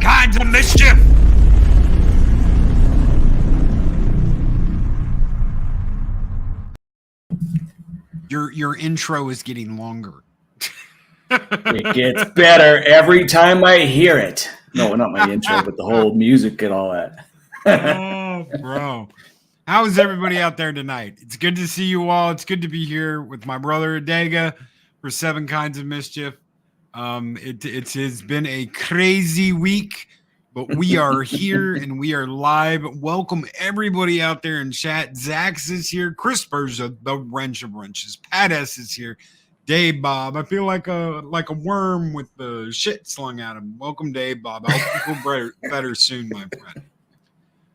kinds of mischief. Your intro is getting longer. It gets better every time I hear it. No, not my intro, but the whole music and all that. Oh, bro. How is everybody out there tonight? It's good to see you all. It's good to be here with my brother Adega for 7 Kinds of Mischief. It has been a crazy week, but we are here and we are live. Welcome everybody out there in chat. Zax is here. Chris Berger, the Wrench of Wrenches. Pat S is here. Dave Bob. I feel like a worm with the shit slung at him. Welcome, Dave Bob. I hope you feel better soon, my friend.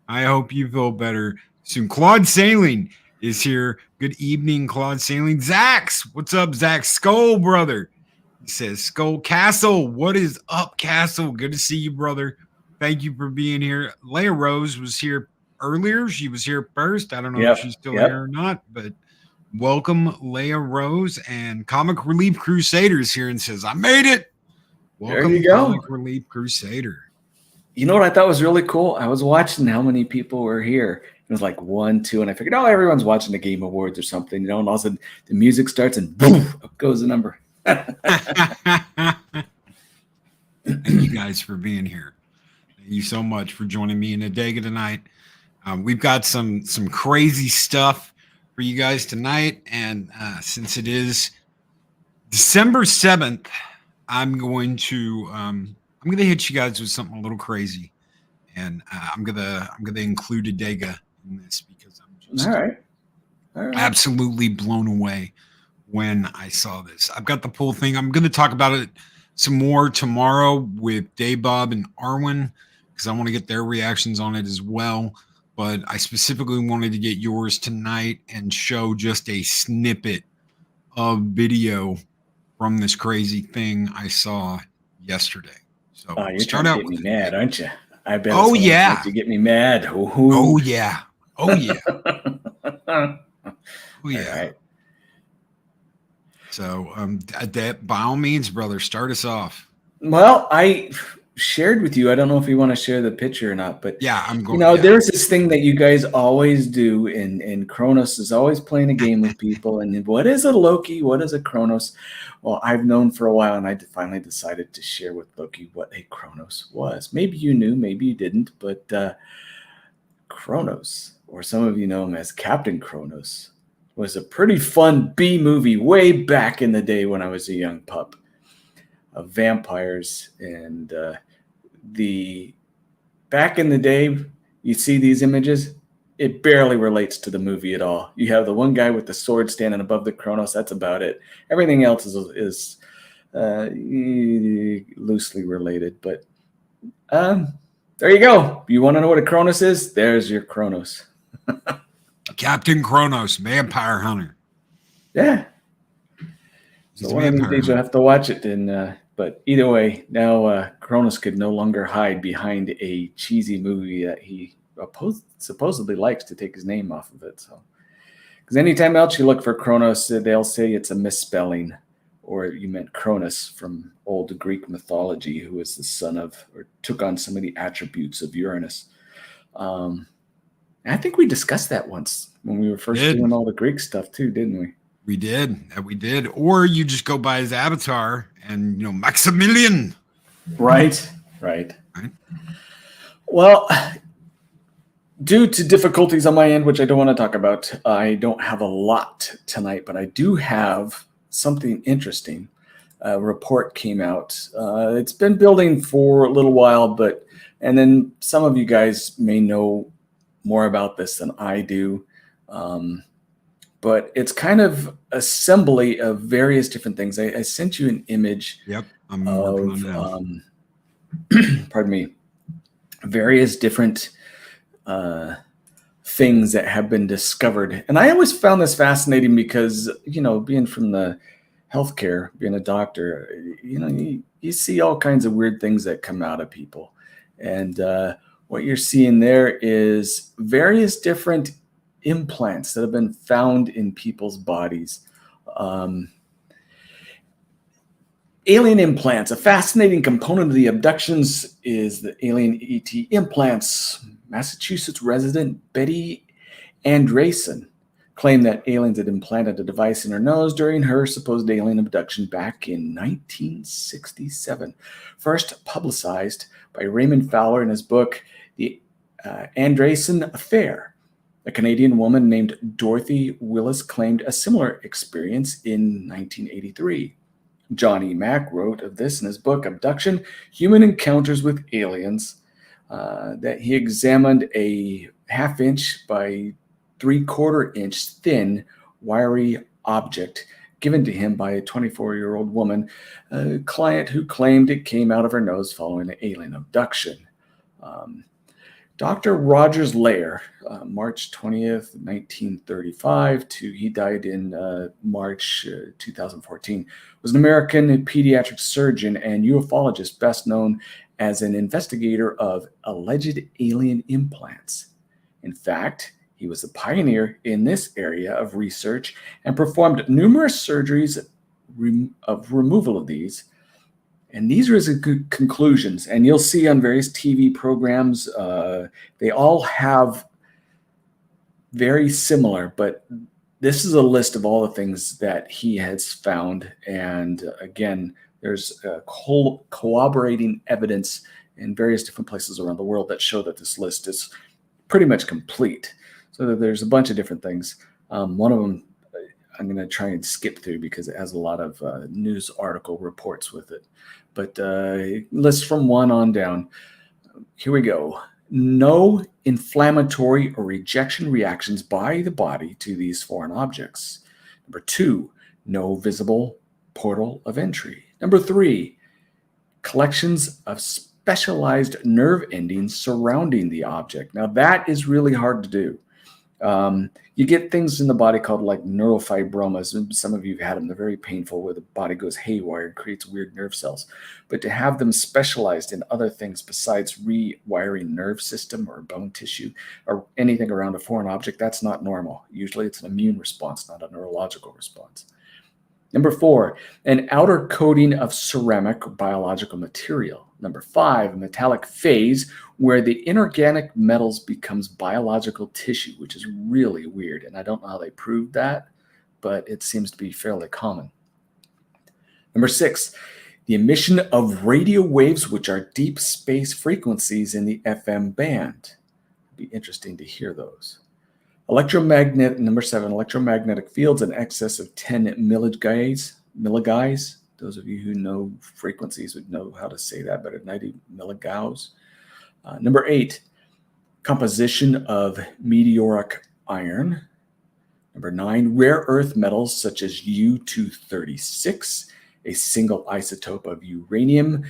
I hope you feel better soon. Claude Sailing is here. Good evening, Claude Sailing. Zax, what's up, Zax? Skull, brother. He says, Skull Castle, what is up, Castle? Good to see you, brother. Thank you for being here. Leia Rose was here earlier. She was here first. I don't know if she's still here or not, but welcome, Leia Rose. And Comic Relief Crusaders here and says, I made it. Welcome, there you go. Comic Relief Crusader. You know what I thought was really cool? I was watching how many people were here. It was like 1, 2, and I figured, everyone's watching the Game Awards or something, and all of a sudden the music starts and boom, up goes the number. Thank you guys for being here. Thank you so much for joining me in Adega tonight. We've got some crazy stuff for you guys tonight, and since it is December 7th, I'm going to hit you guys with something a little crazy, and I'm gonna include Adega in this because I'm just all right. absolutely blown away when I saw this. I've got the full thing. I'm going to talk about it some more tomorrow with Dave Bob and Arwen because I want to get their reactions on it as well. But I specifically wanted to get yours tonight and show just a snippet of video from this crazy thing I saw yesterday. So you're trying to get me mad, aren't you? I bet. Oh yeah, to get me mad. Oh yeah. Oh yeah. Oh yeah. All right. So, by all means, brother, start us off. Well, I shared with you. I don't know if you want to share the picture or not, but yeah, I'm going. There's this thing that you guys always do, and Kronos is always playing a game with people. And what is a Loki? What is a Kronos? Well, I've known for a while, and I finally decided to share with Loki what a Kronos was. Maybe you knew, maybe you didn't, but Kronos, or some of you know him as Captain Kronos, was a pretty fun B movie way back in the day when I was a young pup of vampires. And back in the day, you see these images, it barely relates to the movie at all. You have the one guy with the sword standing above the Kronos. That's about it. Everything else is loosely related. But there you go. You want to know what a Kronos is? There's your Kronos. Captain Kronos, vampire hunter. Yeah. So one of these days you'll have to watch it. But either way, now Kronos could no longer hide behind a cheesy movie that he supposedly likes to take his name off of it. So, because anytime else you look for Kronos, they'll say it's a misspelling, or you meant Cronus from old Greek mythology, who was the son of, or took on some of the attributes of Uranus. I think we discussed that once when we were first doing all the Greek stuff too, didn't we? We did. Or you just go by his avatar and, Maximilian. Right. Well, due to difficulties on my end, which I don't want to talk about, I don't have a lot tonight, but I do have something interesting. A report came out. It's been building for a little while, and then some of you guys may know more about this than I do. But it's kind of assembly of various different things. I sent you an image I'm working on that. Pardon me. Various different things that have been discovered. And I always found this fascinating because, being from the healthcare, being a doctor, you see all kinds of weird things that come out of people. And what you're seeing there is various different implants that have been found in people's bodies. Alien implants. A fascinating component of the abductions is the alien ET implants. Massachusetts resident Betty Andreessen claimed that aliens had implanted a device in her nose during her supposed alien abduction back in 1967. First publicized by Raymond Fowler in his book, The Andreessen Affair. A Canadian woman named Dorothy Willis claimed a similar experience in 1983. John E. Mack wrote of this in his book, Abduction, Human Encounters with Aliens, that he examined a 1/2 inch by 3/4 inch thin, wiry object given to him by a 24-year-old woman, a client who claimed it came out of her nose following an alien abduction. Dr. Rogers Lair, March 20th, 1935, he died in March 2014, was an American pediatric surgeon and ufologist best known as an investigator of alleged alien implants. In fact, he was a pioneer in this area of research and performed numerous surgeries of removal of these. And these are his conclusions. And you'll see on various TV programs, they all have very similar, but this is a list of all the things that he has found. And again, there's corroborating evidence in various different places around the world that show that this list is pretty much complete. So there's a bunch of different things. One of them I'm going to try and skip through because it has a lot of news article reports with it. But list from 1 on down. Here we go. No inflammatory or rejection reactions by the body to these foreign objects. Number 2, no visible portal of entry. Number 3, collections of specialized nerve endings surrounding the object. Now that is really hard to do. You get things in the body called like neurofibromas. Some of you have had them. They're very painful where the body goes haywire and creates weird nerve cells. But to have them specialized in other things besides rewiring nerve system or bone tissue or anything around a foreign object, that's not normal. Usually it's an immune response, not a neurological response. Number 4, an outer coating of ceramic or biological material. Number 5, a metallic phase where the inorganic metals becomes biological tissue, which is really weird. And I don't know how they proved that, but it seems to be fairly common. Number 6, the emission of radio waves, which are deep space frequencies in the FM band. It'd be interesting to hear those. Number 7, electromagnetic fields in excess of 10 milligauss. Those of you who know frequencies would know how to say that better. 90 milligauss. Number 8, composition of meteoric iron. Number 9, rare earth metals such as U-236, a single isotope of uranium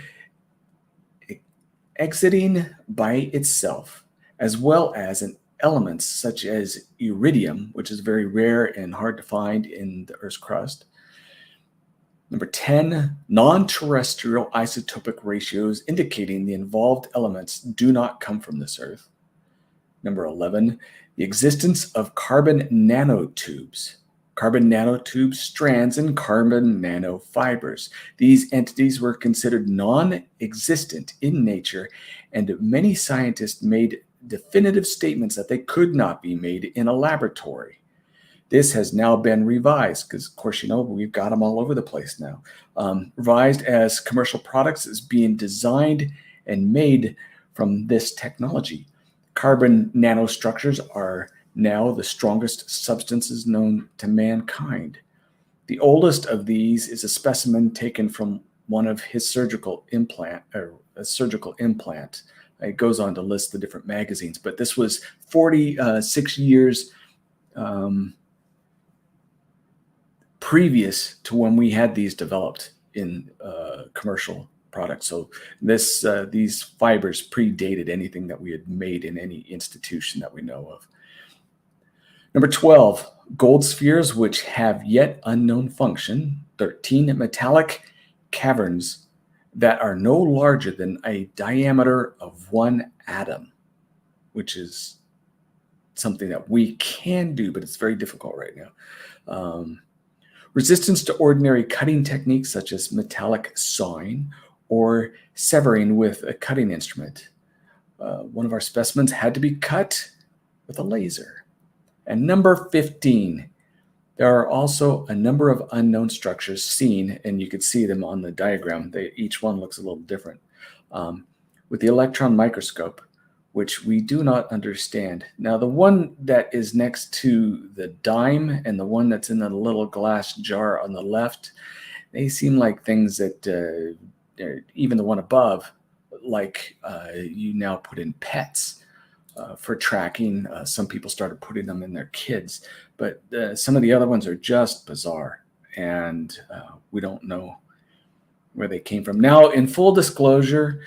exiting by itself, as well as an elements such as iridium, which is very rare and hard to find in the Earth's crust. Number 10, non-terrestrial isotopic ratios indicating the involved elements do not come from this Earth. Number 11, the existence of carbon nanotubes. Carbon nanotube strands and carbon nanofibers. These entities were considered non-existent in nature, and many scientists made definitive statements that they could not be made in a laboratory. This has now been revised because, of course, you know, we've got them all over the place now. Revised as commercial products is being designed and made from this technology. Carbon nanostructures are now the strongest substances known to mankind. The oldest of these is a specimen taken from one of his surgical implant. It goes on to list the different magazines, but this was 46 years previous to when we had these developed in commercial products. So these fibers predated anything that we had made in any institution that we know of. Number 12, gold spheres which have yet unknown function. 13, metallic caverns that are no larger than a diameter of 1 atom, which is something that we can do, but it's very difficult right now. Resistance to ordinary cutting techniques such as metallic sawing or severing with a cutting instrument. One of our specimens had to be cut with a laser. And number 15, there are also a number of unknown structures seen, and you can see them on the diagram. Each one looks a little different. With the electron microscope, which we do not understand. Now, the one that is next to the dime and the one that's in the little glass jar on the left, they seem like things that, even the one above, like you now put in pets for tracking. Some people started putting them in their kids, but some of the other ones are just bizarre, and we don't know where they came from. Now, in full disclosure,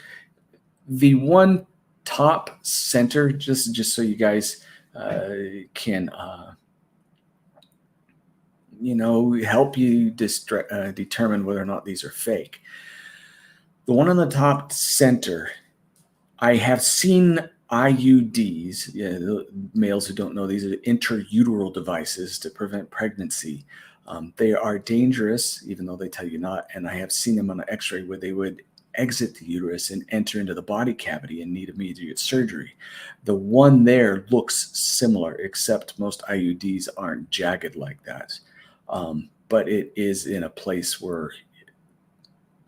the one top center, just so you guys can help you determine whether or not these are fake. The one on the top center, I have seen IUDs. The males who don't know, these are intrauteral devices to prevent pregnancy. They are dangerous, even though they tell you not. And I have seen them on an X-ray where they would exit the uterus and enter into the body cavity and need immediate surgery. The one there looks similar, except most IUDs aren't jagged like that. But it is in a place where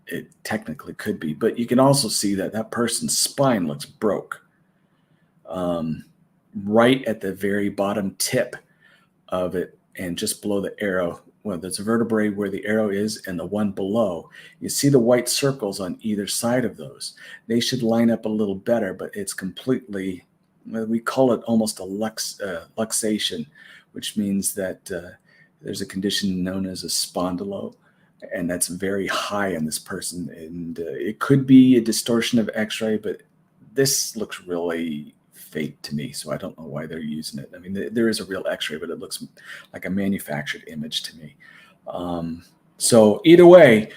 it technically could be. But you can also see that that person's spine looks broke. Right at the very bottom tip of it and just below the arrow, well, there's a vertebrae where the arrow is and the one below. You see the white circles on either side of those. They should line up a little better, but it's completely, we call it almost a luxation, which means that there's a condition known as a spondylo, and that's very high in this person. And it could be a distortion of X-ray, but this looks really fake to me, so I don't know why they're using it. I mean, there is a real X-ray, but it looks like a manufactured image to me. So either way,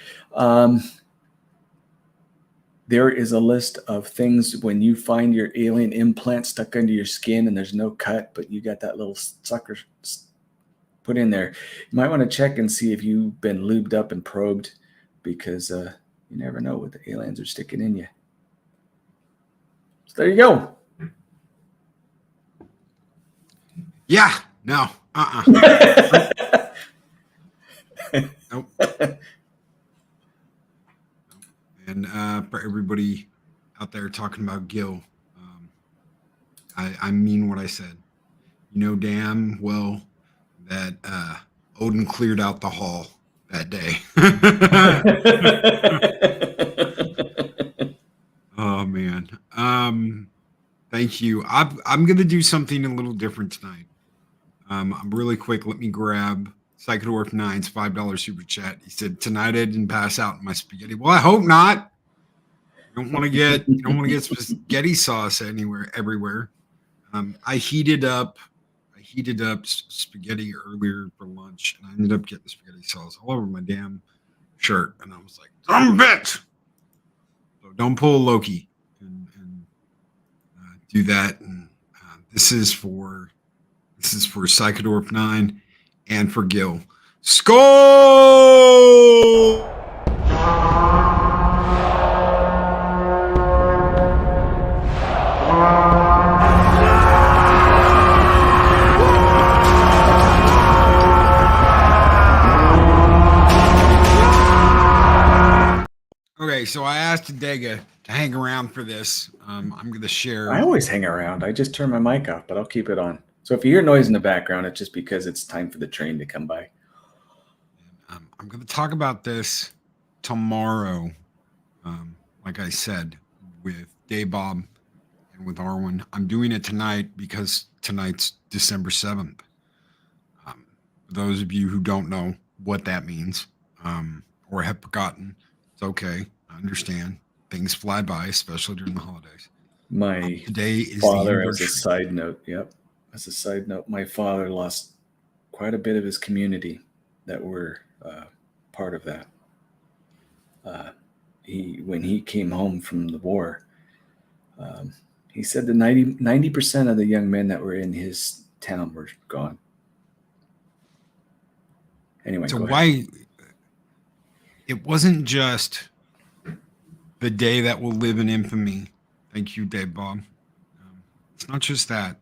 there is a list of things when you find your alien implant stuck under your skin and there's no cut, but you got that little sucker put in there. You might want to check and see if you've been lubed up and probed, because you never know what the aliens are sticking in you. So there you go. Yeah, no, nope. And for everybody out there talking about Gil, I mean what I said. You know damn well that Odin cleared out the hall that day. Oh man. Thank you. I'm gonna do something a little different tonight. I'm really quick. Let me grab Psychodorf 9's $5 super chat. He said, "Tonight I didn't pass out in my spaghetti." Well, I hope not. You don't want to get spaghetti sauce everywhere. I heated up spaghetti earlier for lunch, and I ended up getting spaghetti sauce all over my damn shirt, and I was like, "Some bitch!" So don't pull a Loki and do that. And this is for Psychodorf 9 and for Gil. Skull! Okay, so I asked Adega to hang around for this. I'm going to share. I always hang around. I just turn my mic off, but I'll keep it on. So if you hear noise in the background, it's just because it's time for the train to come by. I'm going to talk about this tomorrow, like I said, with Dave Bob and with Arwen. I'm doing it tonight because tonight's December 7th. For those of you who don't know what that means or have forgotten, it's okay. I understand. Things fly by, especially during the holidays. My today is father, as a side note, my father lost quite a bit of his community that were part of that. When he came home from the war, he said that 90% of the young men that were in his town were gone. Anyway, So go why ahead. it wasn't just the day that will live in infamy. Thank you, Dave Bob. It's not just that.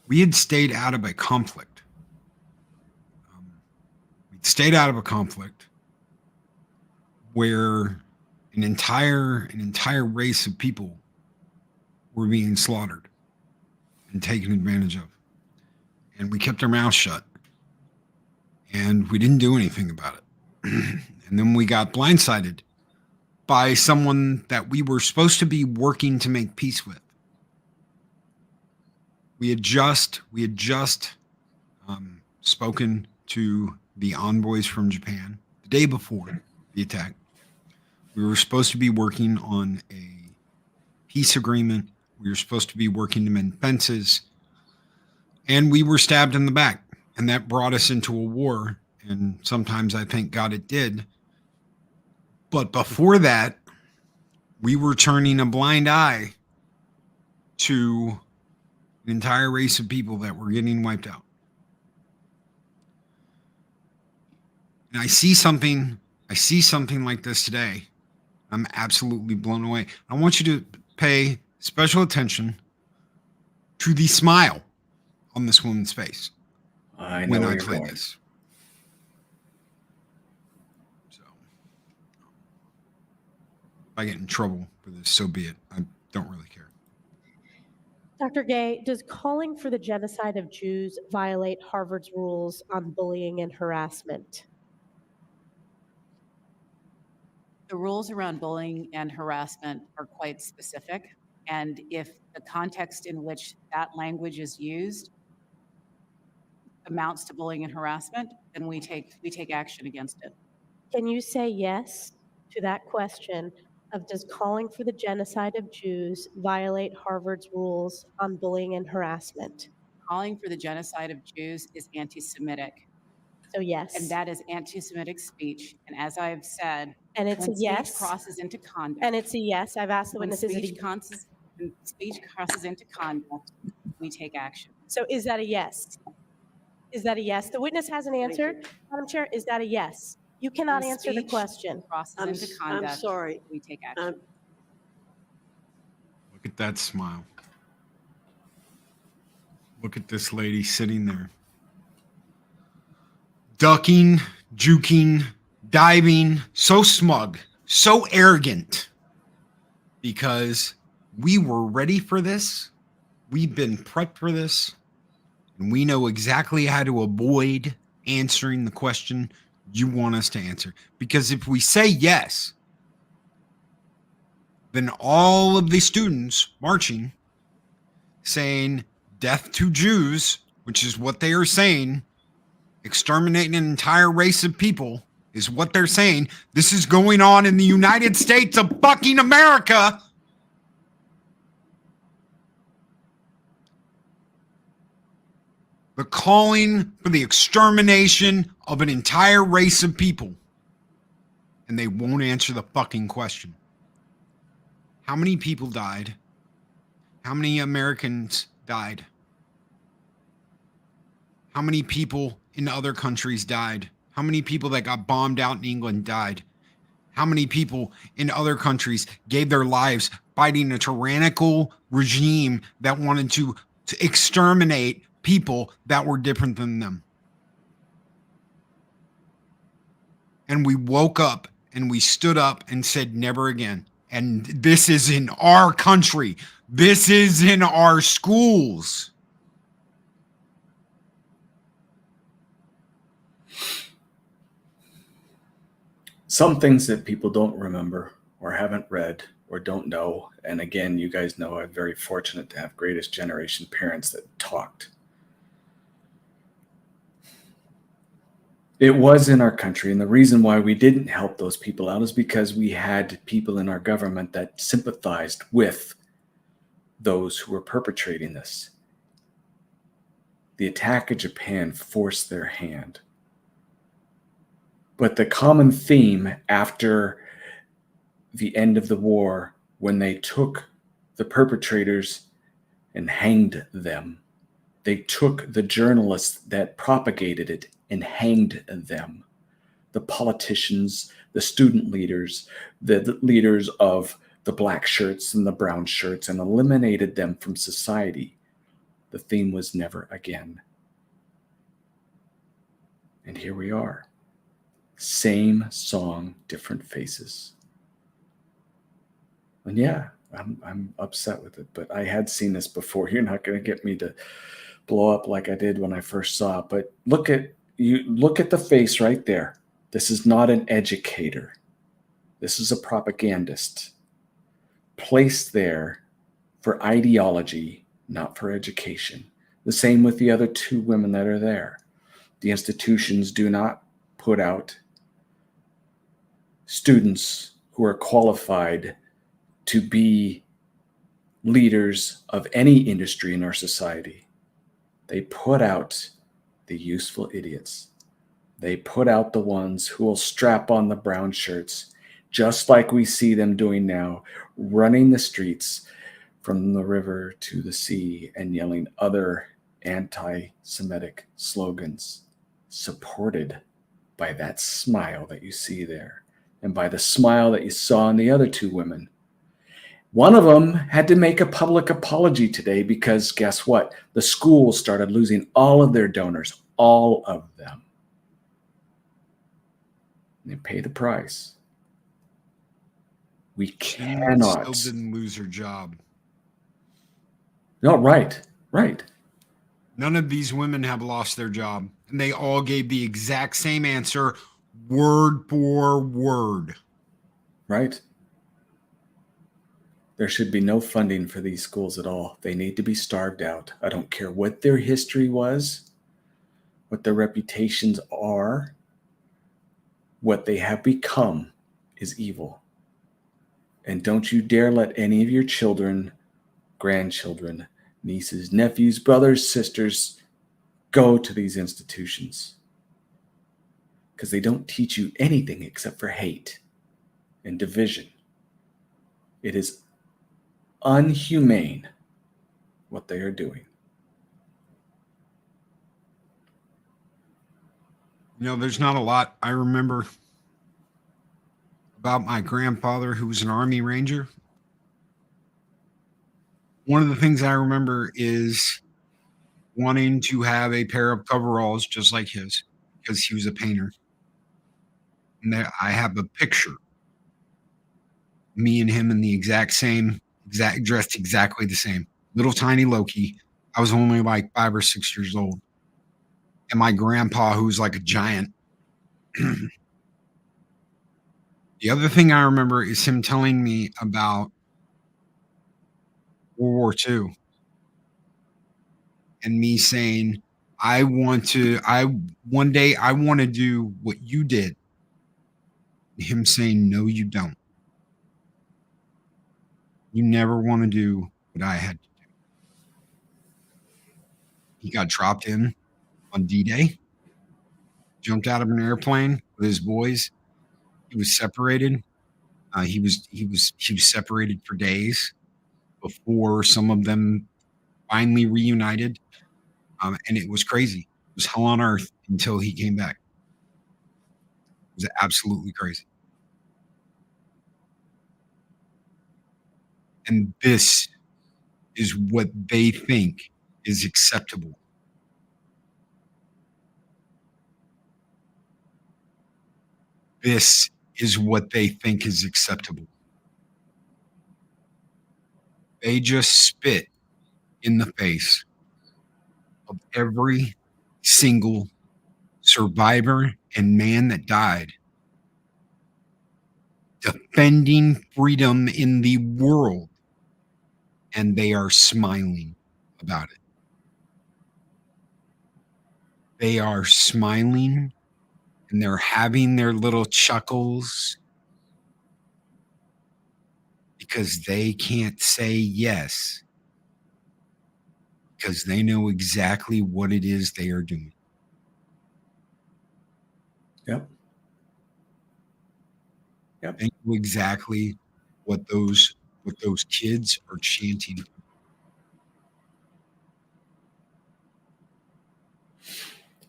We had stayed out of a conflict. We'd stayed out of a conflict where an entire race of people were being slaughtered and taken advantage of. And we kept our mouths shut. And we didn't do anything about it. And then we got blindsided by someone that we were supposed to be working to make peace with. We had just spoken to the envoys from Japan the day before the attack. We were supposed to be working on a peace agreement. We were supposed to be working to mend fences. And we were stabbed in the back. And that brought us into a war. And sometimes I thank God it did. But before that, we were turning a blind eye to an entire race of people that were getting wiped out. And I see something like this today. I'm absolutely blown away. I want you to pay special attention to the smile on this woman's face when I play this. So, if I get in trouble for this, so be it. I don't really care. Dr. Gay, does calling for the genocide of Jews violate Harvard's rules on bullying and harassment? The rules around bullying and harassment are quite specific. And if the context in which that language is used amounts to bullying and harassment, then we take action against it. Can you say yes to that question of does calling for the genocide of Jews violate Harvard's rules on bullying and harassment? Calling for the genocide of Jews is anti-Semitic. So yes. And that is anti-Semitic speech. And as I've said, and it's a yes. Speech crosses into conduct. And it's a yes. I've asked the witnesses. When speech crosses into conduct, we take action. So is that a yes? Is that a yes? The witness hasn't answered. Madam Chair, is that a yes? You cannot answer the question. Crosses into conduct, I'm sorry. We take action. Look at that smile. Look at this lady sitting there. Ducking, juking, diving, so smug, so arrogant. Because we were ready for this. We've been prepped for this. And we know exactly how to avoid answering the question you want us to answer. Because if we say yes, then all of the students marching saying death to Jews, which is what they are saying, exterminating an entire race of people is what they're saying. This is going on in the United States of fucking America. The calling for the extermination of an entire race of people. And they won't answer the fucking question. How many people died? How many Americans died? How many people in other countries died? How many people that got bombed out in England died? How many people in other countries gave their lives fighting a tyrannical regime that wanted to exterminate people that were different than them? And we woke up and we stood up and said never again. And this is in our country. This is in our schools. Some things that people don't remember or haven't read or don't know. And again, you guys know I'm very fortunate to have greatest generation parents that talked. It was in our country, and the reason why we didn't help those people out is because we had people in our government that sympathized with those who were perpetrating this. The attack of Japan forced their hand. But the common theme after the end of the war, when they took the perpetrators and hanged them, they took the journalists that propagated it and hanged them. the politicians, the student leaders, the leaders of the black shirts and the brown shirts, and eliminated them from society, the theme was never again. And here we are. Same song, different faces. And yeah, I'm upset with it, but I had seen this before. You're not going to get me to blow up like I did when I first saw it. But look at the face right there. This is not an educator. This is a propagandist placed there for ideology, not for education. The same with the other two women that are there. The institutions do not put out students who are qualified to be leaders of any industry in our society. They put out the useful idiots. They put out the ones who will strap on the brown shirts, just like we see them doing now, running the streets from the river to the sea and yelling other anti-Semitic slogans, supported by that smile that you see there and by the smile that you saw in the other two women. One of them had to make a public apology today because guess what? The school started losing all of their donors, all of them. They pay the price. We cannot. Still didn't lose her job. No, right. None of these women have lost their job, and they all gave the exact same answer, word for word. Right. There should be no funding for these schools at all. They need to be starved out. I don't care what their history was, what their reputations are. What they have become is evil. And don't you dare let any of your children, grandchildren, nieces, nephews, brothers, sisters go to these institutions. Because they don't teach you anything except for hate and division. It is unhumane what they are doing. You know, there's not a lot I remember about my grandfather, who was an Army Ranger. One of the things I remember is wanting to have a pair of coveralls just like his, because he was a painter. And there, I have a picture, me and him in the dressed exactly the same. Little tiny Loki. I was only like 5 or 6 years old. And my grandpa, who's like a giant. The other thing I remember is him telling me about World War II and me saying, one day I want to do what you did. And him saying, no, you don't. You never want to do what I had to do. He got dropped in on D-Day, jumped out of an airplane with his boys. He was separated. He was separated for days before some of them finally reunited. And it was crazy. It was hell on earth until he came back. It was absolutely crazy. And this is what they think is acceptable. This is what they think is acceptable. They just spit in the face of every single survivor and man that died defending freedom in the world, and they are smiling about it. They are smiling and they're having their little chuckles because they can't say yes, because they know exactly what it is they are doing. Yep. They know exactly what those kids are chanting.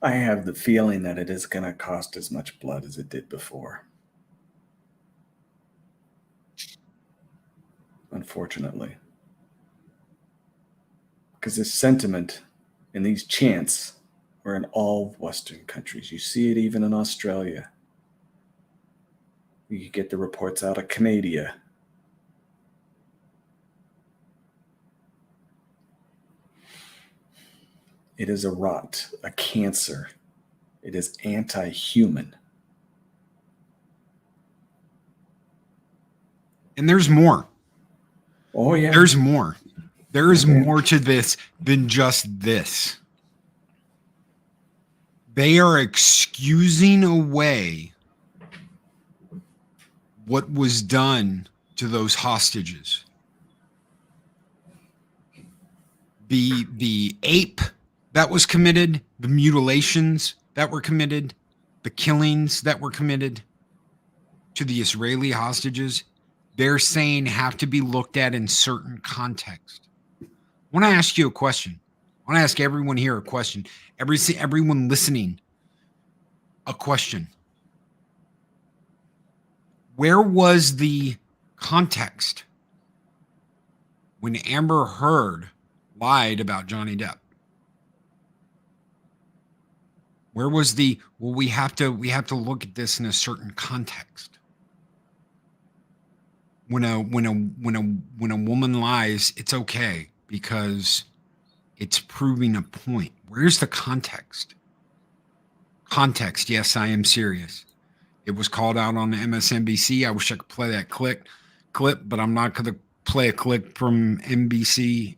I have the feeling that it is going to cost as much blood as it did before. Unfortunately. Because this sentiment and these chants are in all Western countries. You see it even in Australia. You get the reports out of Canada. It is a rot, a cancer. It is anti-human. And there's more. Oh, yeah. There's more. There is more to this than just this. They are excusing away what was done to those hostages. The ape that was committed, the mutilations that were committed, the killings that were committed to the Israeli hostages, they're saying have to be looked at in certain context. I want to ask you a question. I want to ask everyone here a question. Everyone listening a question. Where was the context when Amber Heard lied about Johnny Depp? Where was the, well, we have to look at this in a certain context. When a woman lies, it's okay because it's proving a point. Where's the context? Context, yes, I am serious. It was called out on the MSNBC. I wish I could play that clip, but I'm not going to play a clip from NBC.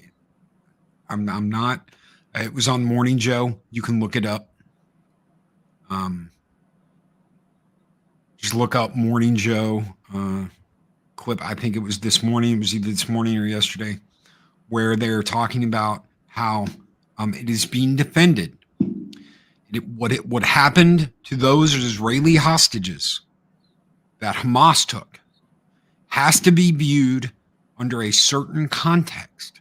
I'm not. It was on Morning Joe. You can look it up. Just look up Morning Joe clip. I think it was this morning. It was either this morning or yesterday, where they're talking about how it is being defended. What happened to those Israeli hostages that Hamas took has to be viewed under a certain context.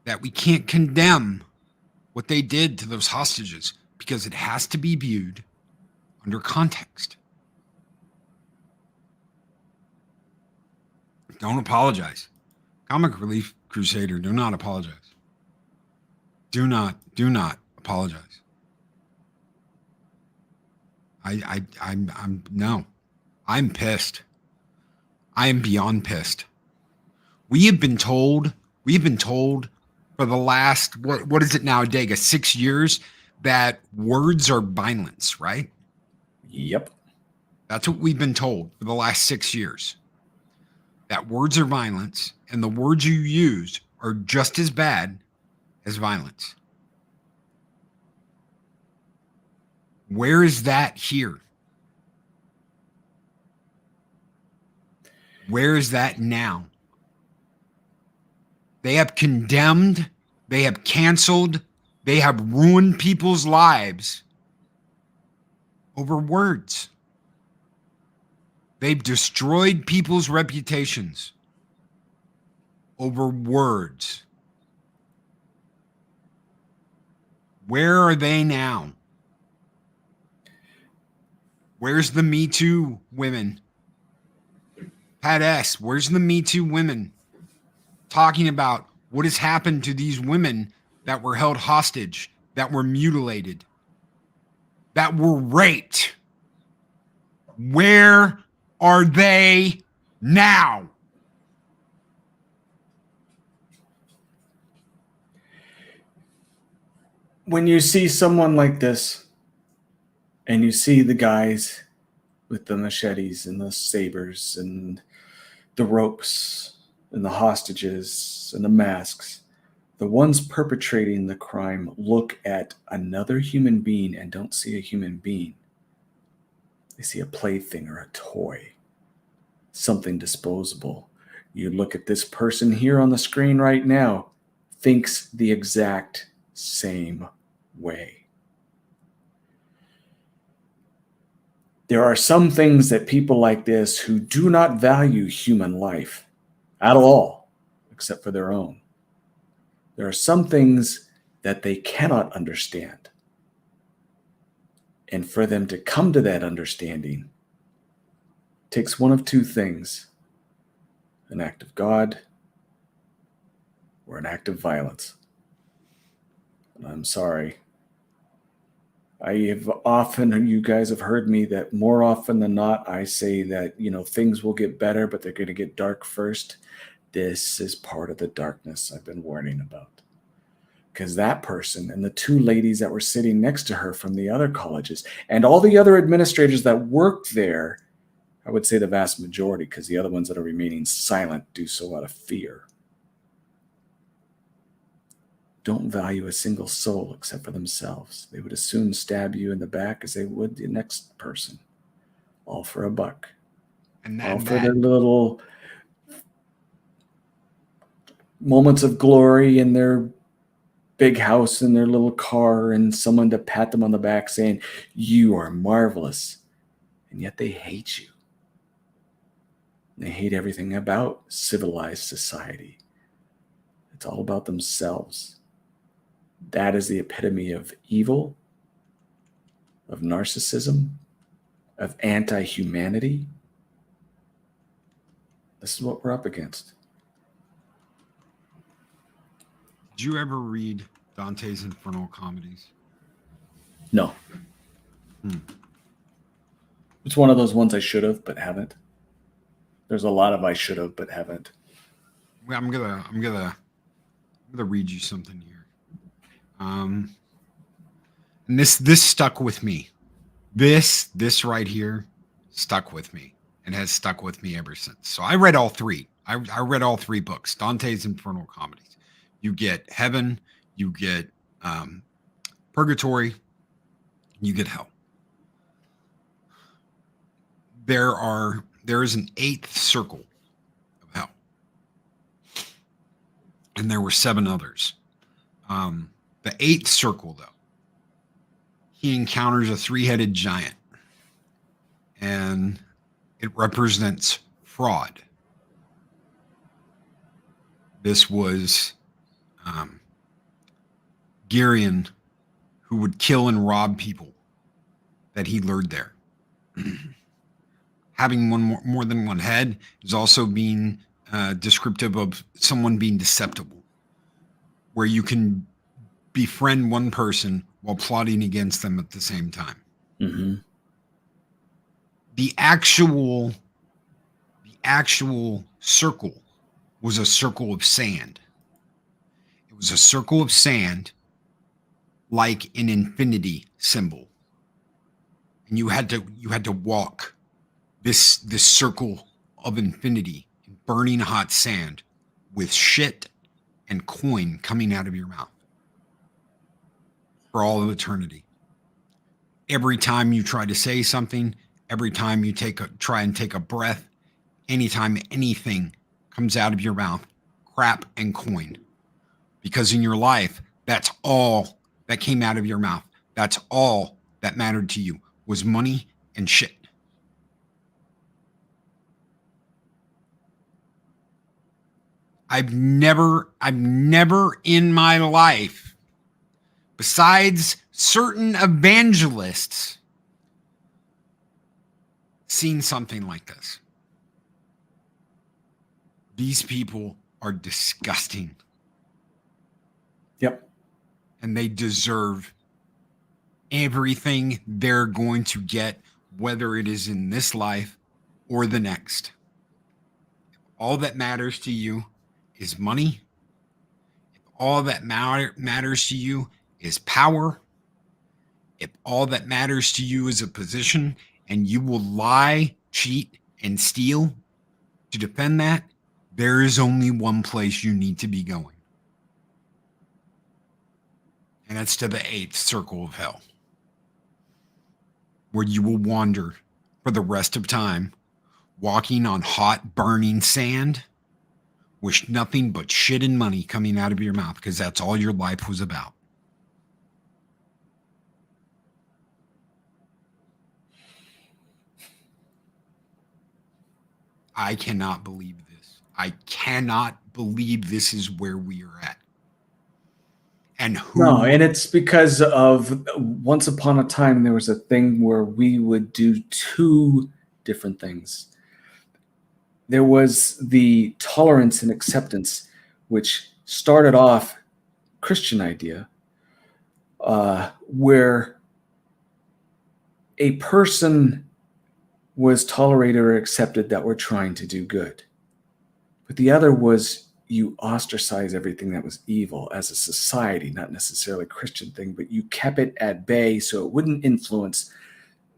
That we can't condemn what they did to those hostages because it has to be viewed under context. Don't apologize. Comic Relief Crusader, do not apologize. Do not apologize. I'm pissed. I am beyond pissed. We have been told for the last, what is it now, Adega, 6 years, that words are violence, right? Yep. That's what we've been told for the last 6 years. That words are violence, and the words you use are just as bad as violence. Where is that here? Where is that now? They have condemned, they have canceled, they have ruined people's lives over words. They've destroyed people's reputations over words. Where are they now? Where's the Me Too women? Pat S., where's the Me Too women talking about what has happened to these women that were held hostage, that were mutilated, that were raped? Where are they now? When you see someone like this, and you see the guys with the machetes and the sabers and the ropes and the hostages and the masks, the ones perpetrating the crime look at another human being and don't see a human being. They see a plaything or a toy, something disposable. You look at this person here on the screen right now, thinks the exact same way. There are some things that people like this who do not value human life at all, except for their own. There are some things that they cannot understand. And for them to come to that understanding takes one of two things: an act of God or an act of violence. And I'm sorry. You guys have heard me that more often than not, I say that, things will get better, but they're going to get dark first. This is part of the darkness I've been warning about. Because that person and the two ladies that were sitting next to her from the other colleges and all the other administrators that worked there, I would say the vast majority, because the other ones that are remaining silent do so out of fear, don't value a single soul except for themselves. They would as soon stab you in the back as they would the next person. All for a buck. And all for their little moments of glory in their big house and their little car and someone to pat them on the back saying, you are marvelous. And yet they hate you. They hate everything about civilized society. It's all about themselves. That is the epitome of evil, of narcissism, of anti-humanity. This is what we're up against. Did you ever read Dante's Infernal Comedies? No. It's one of those ones I should have, but haven't. There's a lot of I should have, but haven't. Well, I'm gonna read you something here. And this stuck with me. This right here stuck with me and has stuck with me ever since. So I read all three. I read all three books, Dante's Infernal Comedies. You get heaven, you get purgatory, you get hell. There is an eighth circle of hell. And there were 7 others. The eighth circle, though, he encounters a 3-headed giant. And it represents fraud. This was Girion, who would kill and rob people that he lured there. Having more than one head is also being descriptive of someone being deceptible, where you can befriend one person while plotting against them at the same time. Mm-hmm. The actual circle was a circle of sand. It was a circle of sand like an infinity symbol. And you had to walk this circle of infinity in burning hot sand with shit and coin coming out of your mouth for all of eternity. Every time you try to say something, every time you try and take a breath, anytime anything comes out of your mouth, crap and coin. Because in your life, that's all that came out of your mouth. That's all that mattered to you was money and shit. I've never in my life, besides certain evangelists, seen something like this. These people are disgusting. Yep. And they deserve everything they're going to get, whether it is in this life or the next. All that matters to you is money. If all that matters to you is power, if all that matters to you is a position, and you will lie, cheat, and steal to defend that, there is only one place you need to be going. And that's to the 8th circle of hell, where you will wander for the rest of time, walking on hot, burning sand, with nothing but shit and money coming out of your mouth, because that's all your life was about. I cannot believe this. I cannot believe this is where we are at. And who? No, and it's because of once upon a time there was a thing where we would do two different things. There was the tolerance and acceptance, which started off Christian idea, where a person was tolerated or accepted that were trying to do good. But the other was you ostracize everything that was evil as a society, not necessarily a Christian thing, but you kept it at bay so it wouldn't influence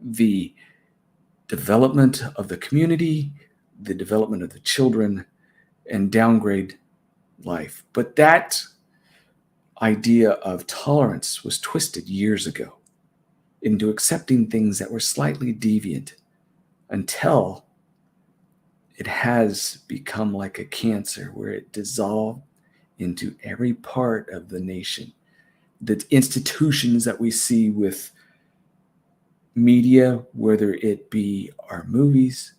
the development of the community, the development of the children, and downgrade life. But that idea of tolerance was twisted years ago into accepting things that were slightly deviant until it has become like a cancer where it dissolved into every part of the nation. The institutions that we see with media, whether it be our movies,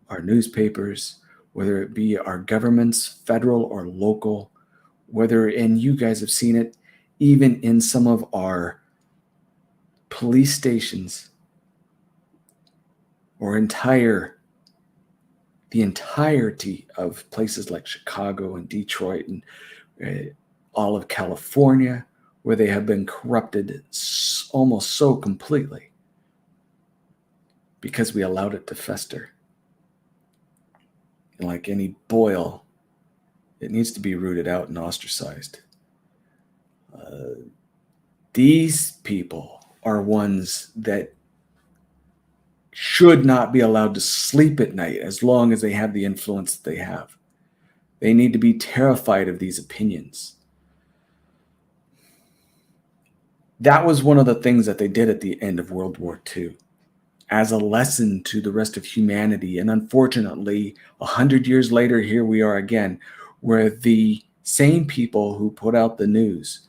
our newspapers, whether it be our governments, federal or local, whether, and you guys have seen it, even in some of our police stations or the entirety of places like Chicago and Detroit and all of California, where they have been corrupted almost so completely because we allowed it to fester. And like any boil, it needs to be rooted out and ostracized. These people are ones that should not be allowed to sleep at night as long as they have the influence that they have. They need to be terrified of these opinions. That was one of the things that they did at the end of World War II as a lesson to the rest of humanity. And unfortunately, 100 years later, here we are again, where the same people who put out the news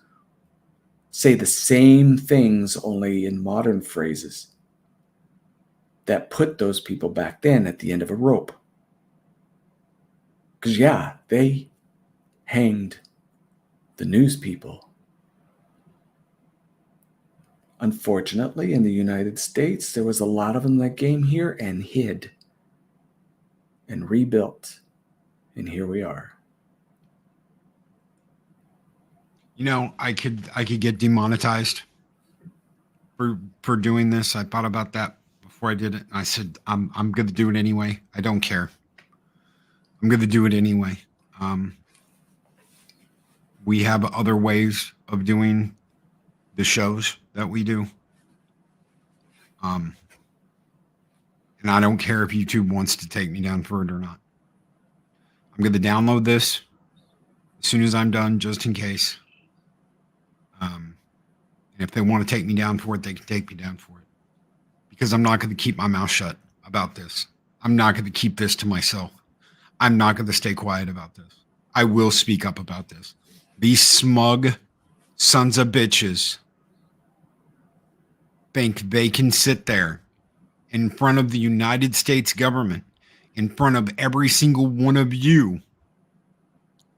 say the same things, only in modern phrases, that put those people back then at the end of a rope. Because, yeah, they hanged the news people. Unfortunately, in the United States, there was a lot of them that came here and hid and rebuilt. And here we are. You know, I could get demonetized for doing this. I thought about that before I did it. I said, I'm going to do it anyway. I don't care. I'm going to do it anyway. We have other ways of doing the shows that we do. And I don't care if YouTube wants to take me down for it or not. I'm going to download this as soon as I'm done, just in case. And if they want to take me down for it, they can take me down for it. Because I'm not going to keep my mouth shut about this. I'm not going to keep this to myself. I'm not going to stay quiet about this. I will speak up about this. These smug sons of bitches think they can sit there in front of the United States government, in front of every single one of you,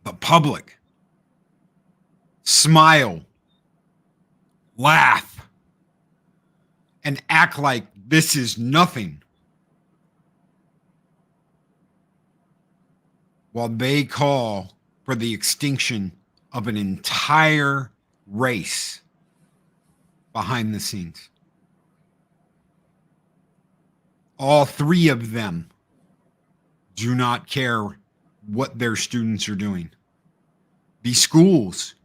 the public, smile, laugh, and act like this is nothing, while they call for the extinction of an entire race behind the scenes. All three of them do not care what their students are doing. These schools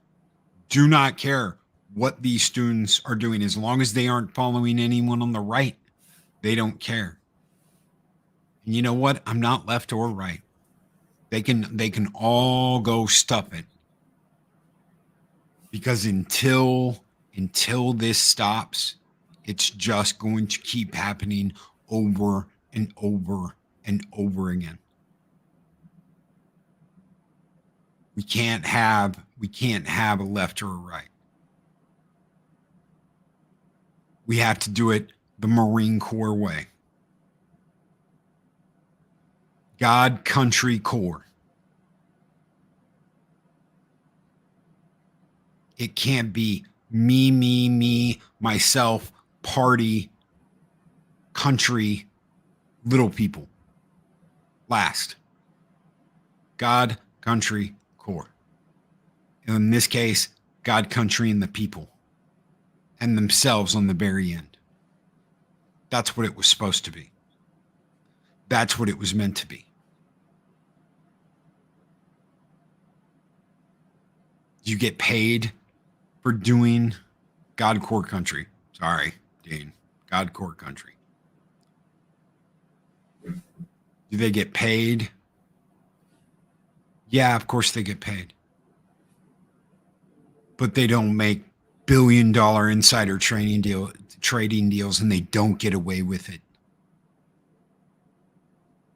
do not care what these students are doing. As long as they aren't following anyone on the right, they don't care. And you know what? I'm not left or right. They can all go stuff it. Because until this stops, it's just going to keep happening over and over and over again. We can't have a left or a right. We have to do it the Marine Corps way. God, country, Corps. It can't be me, myself, party, country, little people. Last. God, country, core. And in this case, God, country, and the people. And themselves on the very end. That's what it was supposed to be. That's what it was meant to be. You get paid for doing God, core, country. Sorry, Dean. God, core, country. Do they get paid? Yeah, of course they get paid. But they don't make billion-dollar insider trading deals, and they don't get away with it.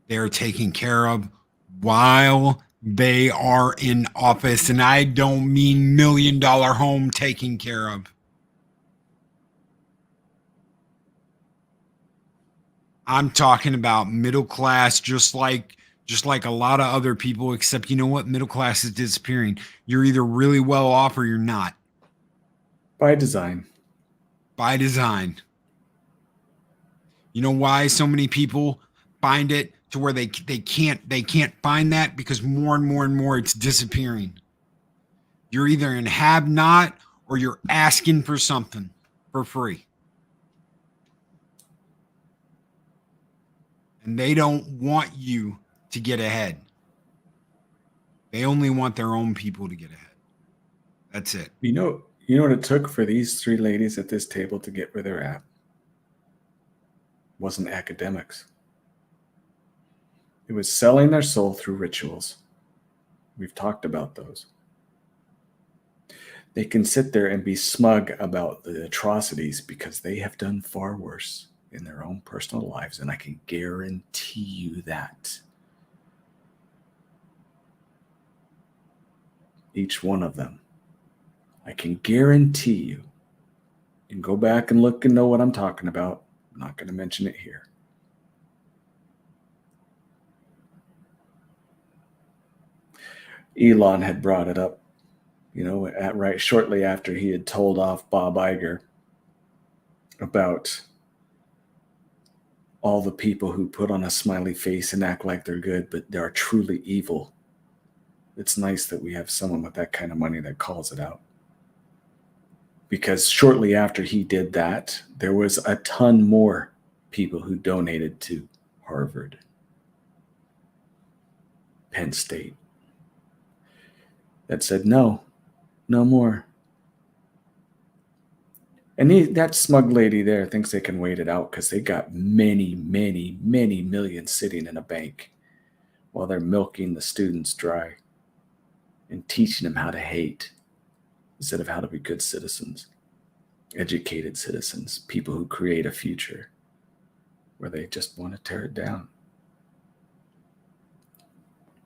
They're taken care of while they are in office, and I don't mean million-dollar home taken care of. I'm talking about middle class, just like a lot of other people, except you know what? Middle class is disappearing. You're either really well off or you're not. By design. By design. You know why so many people find it to where they can't find that? Because more and more it's disappearing. You're either in have not or you're asking for something for free. And they don't want you to get ahead. They only want their own people to get ahead. That's it. You know what it took for these three ladies at this table to get where they're at? It wasn't academics. It was selling their soul through rituals. We've talked about those. They can sit there and be smug about the atrocities because they have done far worse in their own personal lives, and I can guarantee you that. Each one of them. I can guarantee you. You can go back and look and know what I'm talking about. I'm not going to mention it here. Elon had brought it up, right shortly after he had told off Bob Iger about all the people who put on a smiley face and act like they're good, but they are truly evil. It's nice that we have someone with that kind of money that calls it out. Because shortly after he did that, there was a ton more people who donated to Harvard, Penn State, that said, no more. And that smug lady there thinks they can wait it out because they got many millions sitting in a bank while they're milking the students dry and teaching them how to hate instead of how to be good citizens, educated citizens, people who create a future where they just want to tear it down.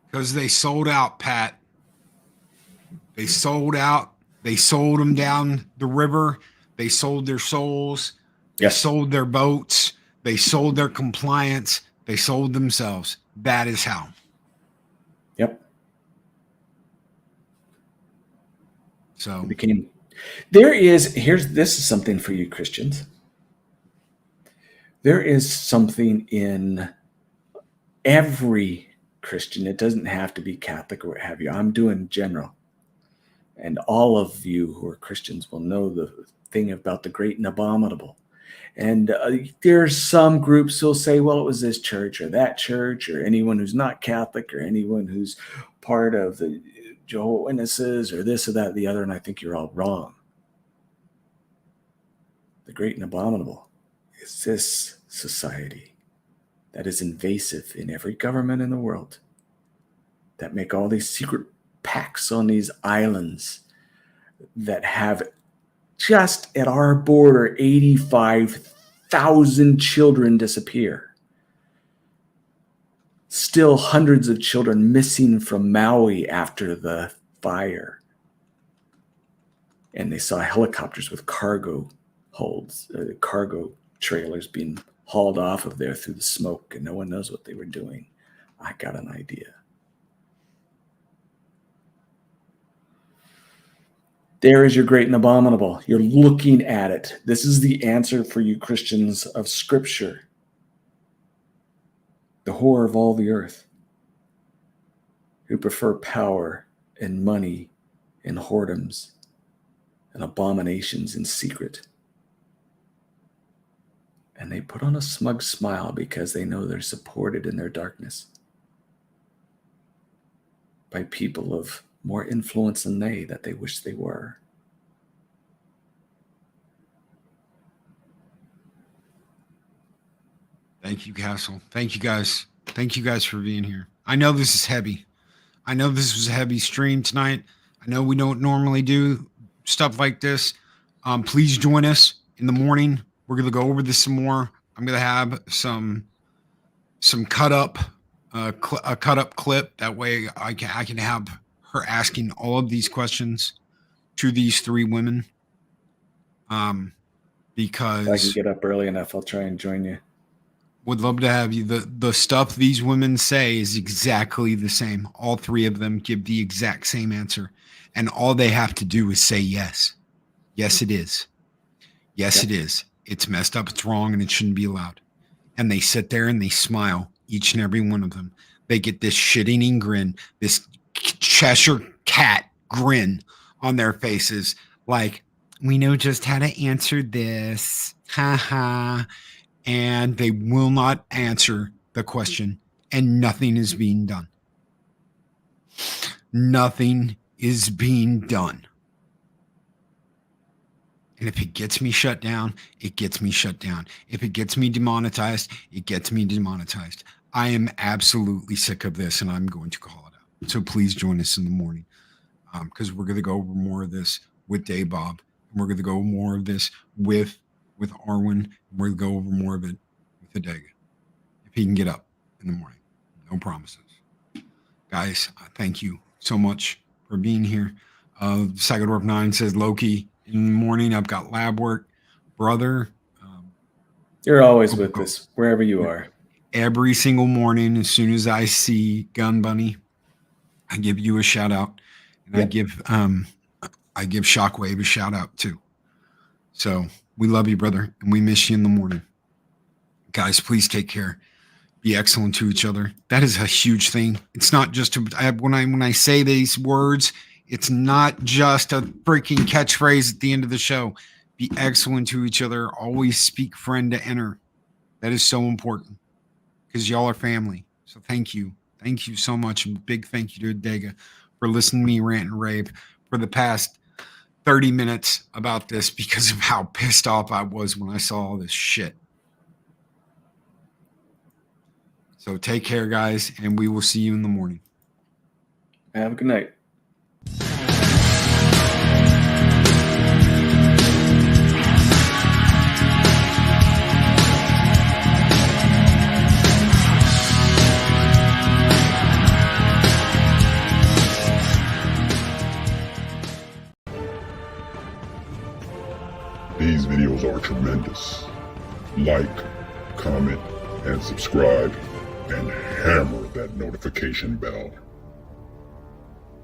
Because they sold out, Pat. They sold out. They sold them down the river. They sold their souls. They sold their boats. They sold their compliance. They sold themselves. That is how. Yep. So this is something for you Christians. There is something in every Christian. It doesn't have to be Catholic or what have you. I'm doing general. And all of you who are Christians will know the thing about the great and abominable. And there's some groups who'll say, well, it was this church or that church, or anyone who's not Catholic, or anyone who's part of the Jehovah's Witnesses, or this or that or the other. And I think you're all wrong. The great and abominable is this society that is invasive in every government in the world, that make all these secret pacts on these islands, that have just at our border 85,000 children disappear. Still hundreds of children missing from Maui after the fire. And they saw helicopters with cargo holds, cargo trailers being hauled off of there through the smoke, and no one knows what they were doing. I got an idea. There is your great and abominable. You're looking at it. This is the answer for you Christians of Scripture. The whore of all the earth, who prefer power and money and whoredoms and abominations in secret. And they put on a smug smile because they know they're supported in their darkness by people of more influence than they that they wish they were. Thank you, Castle. Thank you guys. Thank you guys for being here. I know this is heavy. I know this was a heavy stream tonight. I know we don't normally do stuff like this. Please join us in the morning. We're going to go over this some more. I'm going to have some cut up, a cut up clip. That way I can have her asking all of these questions to these three women. Because If I can get up early enough, I'll try and join you. Would love to have you. The stuff these women say is exactly the same. All three of them give the exact same answer. And all they have to do is say yes. Yes, it is. Yes, It is. It's messed up, it's wrong, and it shouldn't be allowed. And they sit there and they smile, each and every one of them. They get this shit-eating grin, this Cheshire cat grin on their faces, like, we know just how to answer this. Ha ha. And they will not answer the question, and nothing is being done. Nothing is being done. And if it gets me shut down, it gets me shut down. If it gets me demonetized, it gets me demonetized. I am absolutely sick of this, and I'm going to call it out. So please join us in the morning, because we're going to go over more of this with Dave Bob, and we're going to go more of this with Arwen. We're going to go over more of it with Adega, if he can get up in the morning. No promises. Guys, thank you so much for being here. Sagadorf 9 says, Loki, in the morning, I've got lab work. Brother. You're always with us, wherever you are. Every single morning, as soon as I see Gun Bunny, I give you a shout out. And I give Shockwave a shout out too. So we love you, brother, and we miss you in the morning. Guys, please take care. Be excellent to each other. That is a huge thing. It's not just when I say these words, it's not just a freaking catchphrase at the end of the show. Be excellent to each other. Always speak friend to enter. That is so important because y'all are family. So thank you. Thank you so much. And big thank you to Adega for listening to me rant and rave for the past 30 minutes about this because of how pissed off I was when I saw all this shit. So take care, guys, and we will see you in the morning. Have a good night. These videos are tremendous. Like, comment, and subscribe, and hammer that notification bell.